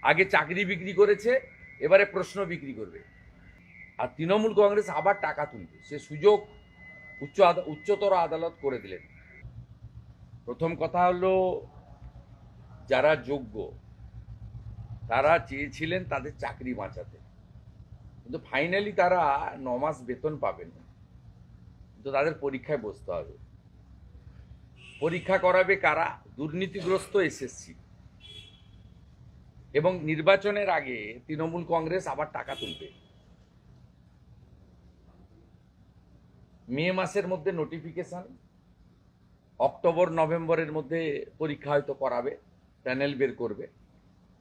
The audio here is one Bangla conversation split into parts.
আগে চাকরি বিক্রি করেছে, এবারে প্রশ্ন বিক্রি করবে। আর তৃণমূল কংগ্রেস আবার টাকা তুলবে, সে সুযোগ উচ্চতর আদালত করে দিলেন। প্রথম কথা হলো, যারা যোগ্য তারা চেয়েছিলেন তাদের চাকরি বাঁচাতে, কিন্তু ফাইনালি তারা 9 মাস বেতন পাবেন, কিন্তু তাদের পরীক্ষায় বসতে হবে। পরীক্ষা করাবে কারা? দুর্নীতিগ্রস্ত এসএসসি। এবং নির্বাচনের আগে তৃণমূল কংগ্রেস আবার টাকা তুলবে। মে মাসের মধ্যে নোটিফিকেশন, অক্টোবর নভেম্বরের মধ্যে পরীক্ষা হয়তো করাবে, প্যানেল বের করবে,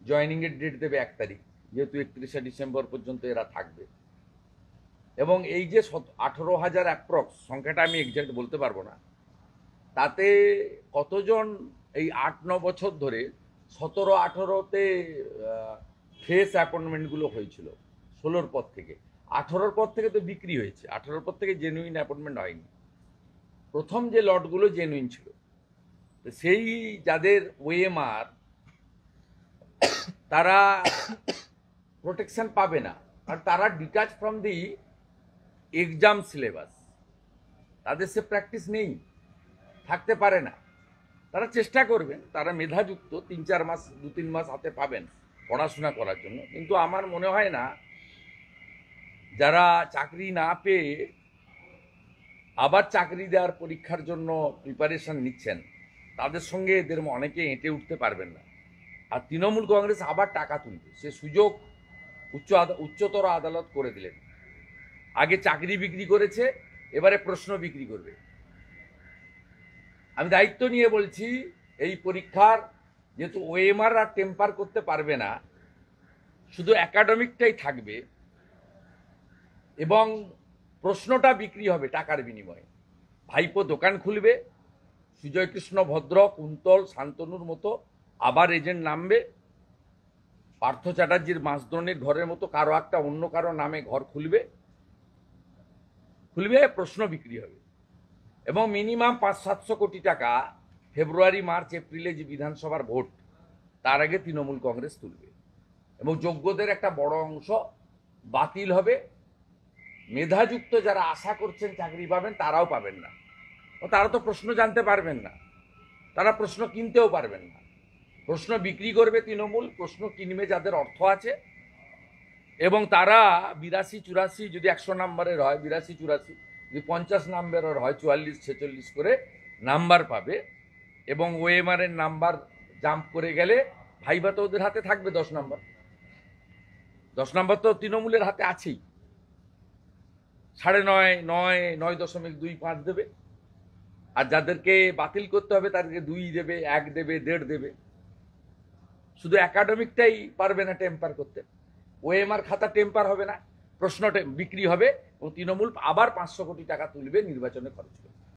জয়েনিংয়ের ডেট দেবে 1 তারিখ, যেহেতু 31শে ডিসেম্বর পর্যন্ত এরা থাকবে। এবং এই যে 18,000 অ্যাপ্রক্স সংখ্যাটা আমি এক্সাক্ট বলতে পারবো না, তাতে কতজন এই 8-9 বছর ধরে 17-18তে ফ্রেশ অ্যাপয়েন্টমেন্টগুলো হয়েছিল, 16র পর থেকে। 18র পর থেকে তো বিক্রি হয়েছে, 18র পর থেকে জেনুইন অ্যাপয়েন্টমেন্ট হয়নি। প্রথম যে লটগুলো জেনুইন ছিল, তো সেই যাদের ওএমআর, তারা প্রোটেকশন পাবে না, আর তারা detach from the exam syllabus, তাদের সে প্র্যাকটিস নেই, থাকতে পারে না। তারা চেষ্টা করবেন, তারা মেধাযুক্ত, 3-4 মাস 2-3 মাস হাতে পাবেন পড়াশোনা করার জন্য। কিন্তু আমার মনে হয় না যারা চাকরি না পেয়ে আবার চাকরি দেওয়ার পরীক্ষার জন্য প্রিপারেশন নিচ্ছেন, তাদের সঙ্গে এদের অনেকে এঁটে উঠতে পারবেন না। আর তৃণমূল কংগ্রেস আবার টাকা তুলবে, সে সুযোগ উচ্চতর আদালত করে দিলেন। আগে চাকরি বিক্রি করেছে, এবারে প্রশ্ন বিক্রি করবে। আমি দায়িত্ব নিয়ে বলছি, এই পরীক্ষার যেহেতু ওএমআর আর টেম্পার করতে পারবে না, শুধু একাডেমিকটাই থাকবে, এবং প্রশ্নটা বিক্রি হবে টাকার বিনিময়ে। ভাইপো দোকান খুলবে, সুজয় কৃষ্ণ ভদ্র, কুন্তল, শান্তনুর মতো আবার এজেন্ট নামবে, পার্থ চ্যাটার্জির মাসদ্রোণীর ঘরের মতো কারো একটা অন্য কারো নামে ঘর খুলবে, প্রশ্ন বিক্রি হবে। এবং মিনিমাম 500-700 কোটি টাকা ফেব্রুয়ারি, মার্চ, এপ্রিলে যে বিধানসভার ভোট, তার আগে তৃণমূল কংগ্রেস তুলবে। এবং যোগ্যদের একটা বড় অংশ বাতিল হবে। মেধাযুক্ত যারা আশা করছেন চাকরি পাবেন, তারাও পাবেন না। তারা তো প্রশ্ন জানতে পারবেন না, তারা প্রশ্ন কিনতেও পারবেন না। প্রশ্ন বিক্রি করবে তৃণমূল, প্রশ্ন কিনবে যাদের অর্থ আছে, এবং তারা 82-84, যদি 100 নাম্বারের হয় 82-84, যদি 50 নাম্বারের হয় 44-46 করে নাম্বার পাবে। এবং ওএমআর এর নাম্বার জাম্প করে গেলে ভাইবা তো ওদের হাতে থাকবে 10 নাম্বার। 10 নাম্বার তো তৃণমূলের হাতে আছেই। 9.5, 9.25 দেবে। আর যাদেরকে বাতিল করতে হবে তাদেরকে 2 দেবে, 1 দেবে, 1.5 দেবে। শুধু একাডেমিকটাই পারবে না টেম্পার করতে। ওএমআর খাতা টেম্পার হবে না, প্রশ্ন বিক্রি হবে, এবং তৃণমূল আবার 500 কোটি টাকা তুলবে নির্বাচনে খরচ করবে।